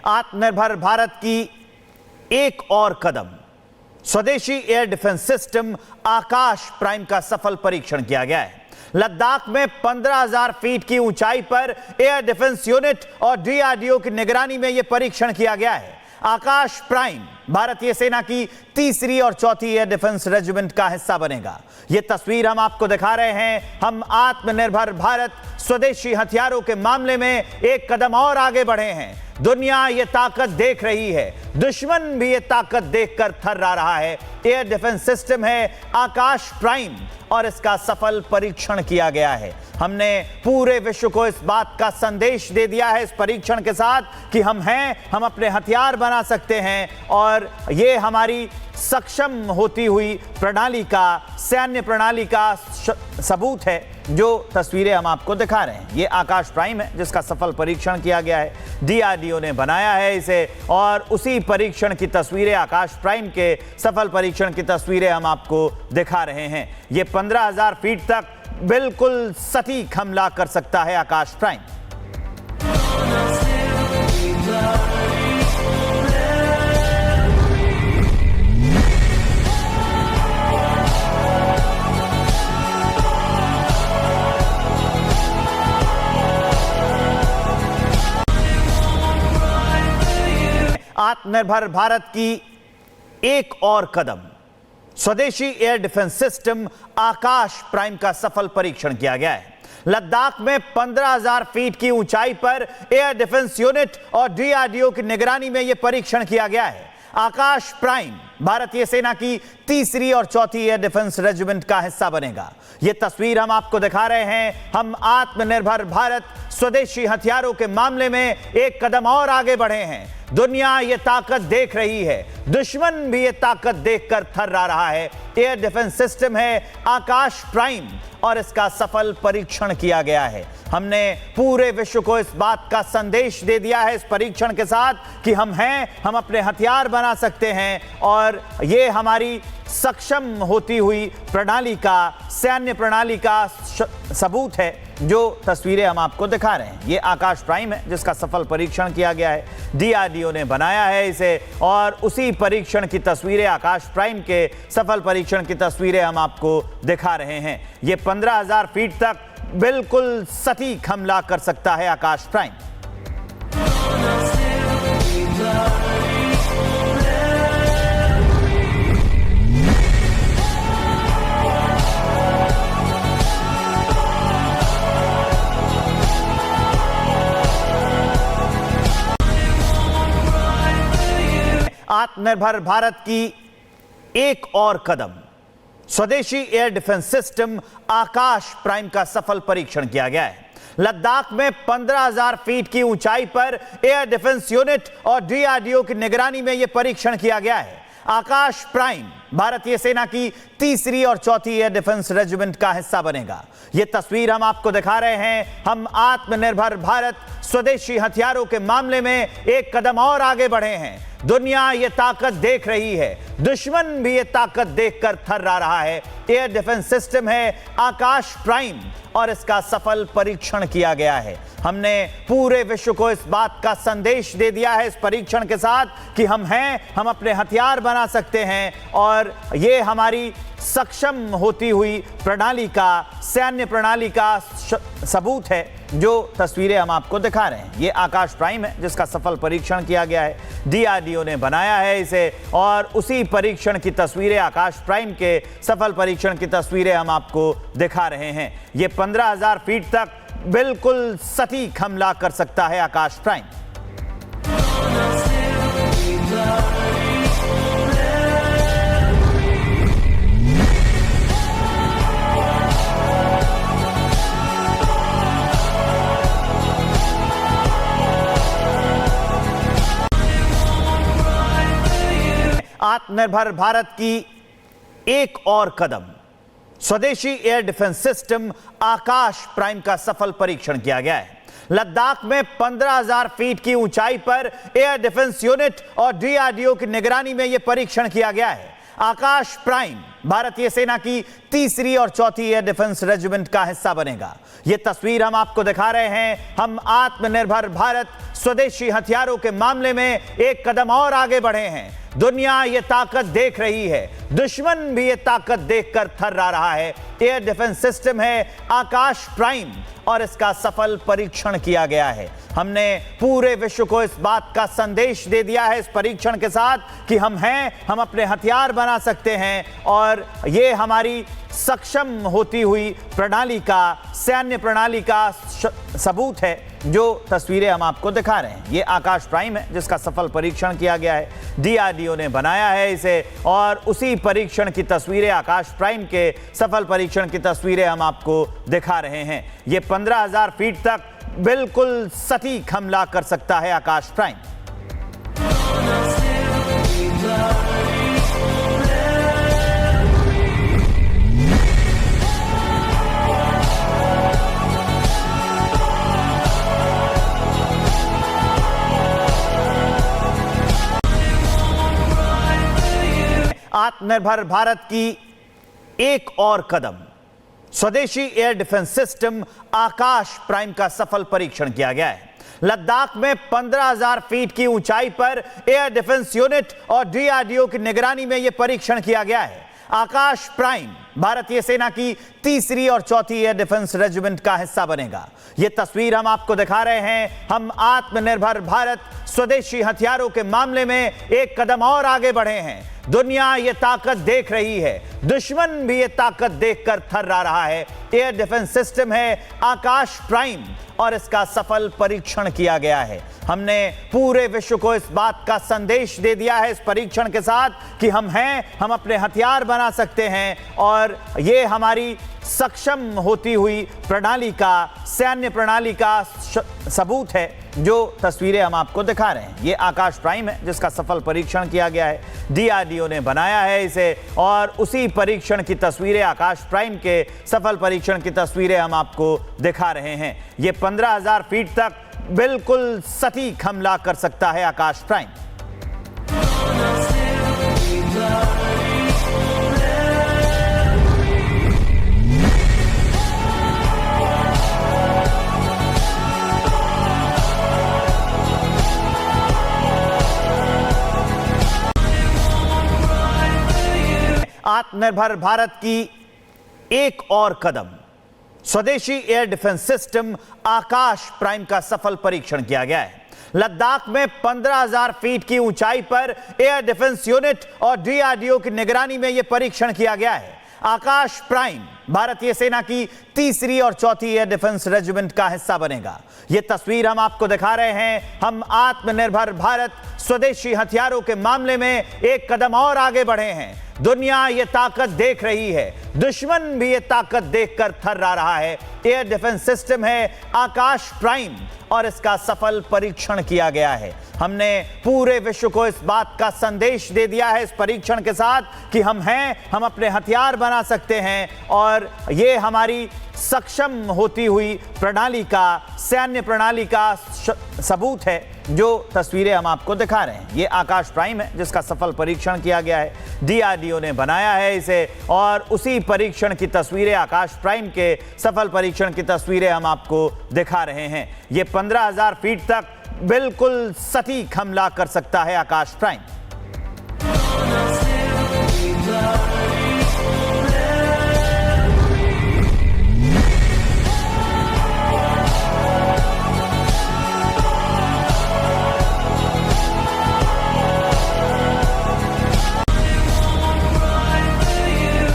आत्मनिर्भर भारत की एक और कदम। स्वदेशी एयर डिफेंस सिस्टम आकाश प्राइम का सफल परीक्षण किया गया है। लद्दाख में 15,000 फीट की ऊंचाई पर एयर डिफेंस यूनिट और डीआरडीओ की निगरानी में यह परीक्षण किया गया है। आकाश प्राइम भारतीय सेना की तीसरी और चौथी एयर डिफेंस रेजिमेंट का हिस्सा बनेगा। यह तस्वीर हम आपको दिखा रहे हैं। हम आत्मनिर्भर भारत स्वदेशी हथियारों के मामले में एक कदम और आगे बढ़े हैं। दुनिया ये ताकत देख रही है, दुश्मन भी ये ताकत देखकर थर्रा रहा है। एयर डिफेंस सिस्टम है आकाश प्राइम और इसका सफल परीक्षण किया गया है। हमने पूरे विश्व को इस बात का संदेश दे दिया है इस परीक्षण के साथ कि हम हैं, हम अपने हथियार बना सकते हैं और ये हमारी सक्षम होती हुई प्रणाली का, सैन्य प्रणाली का सबूत है। जो तस्वीरें हम आपको दिखा रहे हैं ये आकाश प्राइम है जिसका सफल परीक्षण किया गया है। डीआरडीओ ने बनाया है इसे और उसी परीक्षण की तस्वीरें, आकाश प्राइम के सफल परीक्षण की तस्वीरें हम आपको दिखा रहे हैं। ये 15,000 फीट तक बिल्कुल सटीक हमला कर सकता है आकाश प्राइम। आत्मनिर्भर भारत की एक और कदम। स्वदेशी एयर डिफेंस सिस्टम आकाश प्राइम का सफल परीक्षण किया गया है। लद्दाख में 15,000 फीट की ऊंचाई पर एयर डिफेंस यूनिट और डीआरडीओ की निगरानी में यह परीक्षण किया गया है। आकाश प्राइम भारतीय सेना की तीसरी और चौथी एयर डिफेंस रेजिमेंट का हिस्सा बनेगा। यह तस्वीर हम आपको दिखा रहे हैं। हम आत्मनिर्भर भारत स्वदेशी हथियारों के मामले में एक कदम और आगे बढ़े हैं। दुनिया ये ताकत देख रही है, दुश्मन भी ये ताकत देखकर थर्रा रहा है। एयर डिफेंस सिस्टम है आकाश प्राइम और इसका सफल परीक्षण किया गया है। हमने पूरे विश्व को इस बात का संदेश दे दिया है इस परीक्षण के साथ कि हम हैं, हम अपने हथियार बना सकते हैं और ये हमारी सक्षम होती हुई प्रणाली का, सैन्य प्रणाली का सबूत है। जो तस्वीरें हम आपको दिखा रहे हैं ये आकाश प्राइम है जिसका सफल परीक्षण किया गया है। डीआरडीओ ने बनाया है इसे और उसी परीक्षण की तस्वीरें, आकाश प्राइम के सफल परीक्षण की तस्वीरें हम आपको दिखा रहे हैं। ये 15,000 फीट तक बिल्कुल सटीक हमला कर सकता है आकाश प्राइम। आत्मनिर्भर भारत की एक और कदम। स्वदेशी एयर डिफेंस सिस्टम आकाश प्राइम का सफल परीक्षण किया गया है। लद्दाख में 15,000 फीट की ऊंचाई पर एयर डिफेंस यूनिट और डीआरडीओ की निगरानी में यह परीक्षण किया गया है। आकाश प्राइम भारतीय सेना की तीसरी और चौथी एयर डिफेंस रेजिमेंट का हिस्सा बनेगा। यह तस्वीर हम आपको दिखा रहे हैं। हम आत्मनिर्भर भारत स्वदेशी हथियारों के मामले में एक कदम और आगे बढ़े हैं। दुनिया ये ताकत देख रही है, दुश्मन भी ये ताकत देखकर थर्रा रहा है। एयर डिफेंस सिस्टम है आकाश प्राइम और इसका सफल परीक्षण किया गया है। हमने पूरे विश्व को इस बात का संदेश दे दिया है इस परीक्षण के साथ कि हम हैं, हम अपने हथियार बना सकते हैं और ये हमारी सक्षम होती हुई प्रणाली का, सैन्य प्रणाली का सबूत है। जो तस्वीरें हम आपको दिखा रहे हैं ये आकाश प्राइम है जिसका सफल परीक्षण किया गया है। डीआरडीओ ने बनाया है इसे और उसी परीक्षण की तस्वीरें, आकाश प्राइम के सफल परीक्षण की तस्वीरें हम आपको दिखा रहे हैं। ये 15,000 फीट तक बिल्कुल सटीक हमला कर सकता है आकाश प्राइम। आत्मनिर्भर भारत की एक और कदम। स्वदेशी एयर डिफेंस सिस्टम आकाश प्राइम का सफल परीक्षण किया गया है। लद्दाख में 15,000 फीट की ऊंचाई पर एयर डिफेंस यूनिट और डीआरडीओ की निगरानी में यह परीक्षण किया गया है। आकाश प्राइम भारतीय सेना की तीसरी और चौथी एयर डिफेंस रेजिमेंट का हिस्सा बनेगा। यह तस्वीर हम आपको दिखा रहे हैं। हम आत्मनिर्भर भारत स्वदेशी हथियारों के मामले में एक कदम और आगे बढ़े हैं। दुनिया ये ताकत देख रही है, दुश्मन भी ये ताकत देखकर थर्रा रहा है। एयर डिफेंस सिस्टम है आकाश प्राइम और इसका सफल परीक्षण किया गया है। हमने पूरे विश्व को इस बात का संदेश दे दिया है इस परीक्षण के साथ कि हम हैं, हम अपने हथियार बना सकते हैं और ये हमारी सक्षम होती हुई प्रणाली का, सैन्य प्रणाली का सबूत है। जो तस्वीरें हम आपको दिखा रहे हैं ये आकाश प्राइम है जिसका सफल परीक्षण किया गया है। डीआरडीओ ने बनाया है इसे और उसी परीक्षण की तस्वीरें, आकाश प्राइम के सफल परीक्षण की तस्वीरें हम आपको दिखा रहे हैं। ये 15,000 फीट तक बिल्कुल सटीक हमला कर सकता है आकाश प्राइम। आत्मनिर्भर भारत की एक और कदम, स्वदेशी एयर डिफेंस सिस्टम आकाश प्राइम का सफल परीक्षण किया गया है। लद्दाख में 15,000 फीट की ऊंचाई पर एयर डिफेंस यूनिट और डीआरडीओ की निगरानी में यह परीक्षण किया गया है। आकाश प्राइम भारतीय सेना की तीसरी और चौथी एयर डिफेंस रेजिमेंट का हिस्सा बनेगा। यह तस्वीर हम आपको दिखा रहे हैं। हम आत्मनिर्भर भारत स्वदेशी हथियारों के मामले में एक कदम और आगे बढ़े हैं। दुनिया ये ताकत देख रही है, दुश्मन भी ये ताकत देखकर थर्रा रहा है। एयर डिफेंस सिस्टम है आकाश प्राइम और इसका सफल परीक्षण किया गया है। हमने पूरे विश्व को इस बात का संदेश दे दिया है इस परीक्षण के साथ कि हम हैं, हम अपने हथियार बना सकते हैं और ये हमारी सक्षम होती हुई प्रणाली का, सैन्य प्रणाली का सबूत है। जो तस्वीरें हम आपको दिखा रहे हैं ये आकाश प्राइम है जिसका सफल परीक्षण किया गया है। डीआरडीओ ने बनाया है इसे और उसी परीक्षण की तस्वीरें, आकाश प्राइम के सफल परीक्षण की तस्वीरें हम आपको दिखा रहे हैं। ये 15,000 फीट तक बिल्कुल सटीक हमला कर सकता है आकाश प्राइम। आत्मनिर्भर भारत की एक और कदम, स्वदेशी एयर डिफेंस सिस्टम आकाश प्राइम का सफल परीक्षण किया गया है। लद्दाख में 15,000 फीट की ऊंचाई पर एयर डिफेंस यूनिट और डीआरडीओ की निगरानी में यह परीक्षण किया गया है। आकाश प्राइम भारतीय सेना की तीसरी और चौथी एयर डिफेंस रेजिमेंट का हिस्सा बनेगा। यह तस्वीर हम आपको दिखा रहे हैं। हम आत्मनिर्भर भारत स्वदेशी हथियारों के मामले में एक कदम और आगे बढ़े हैं। दुनिया ये ताकत देख रही है, दुश्मन भी ये ताकत देखकर थर्रा रहा है। एयर डिफेंस सिस्टम है आकाश प्राइम और इसका सफल परीक्षण किया गया है। हमने पूरे विश्व को इस बात का संदेश दे दिया है इस परीक्षण के साथ कि हम हैं, हम अपने हथियार बना सकते हैं और ये हमारी सक्षम होती हुई प्रणाली का, सैन्य प्रणाली का सबूत है। जो तस्वीरें हम आपको दिखा रहे हैं ये आकाश प्राइम है जिसका सफल परीक्षण किया गया है। डीआरडीओ ने बनाया है इसे और उसी परीक्षण की तस्वीरें, आकाश प्राइम के सफल परीक्षण की तस्वीरें हम आपको दिखा रहे हैं। ये 15,000 फीट तक बिल्कुल सटीक हमला कर सकता है आकाश प्राइम।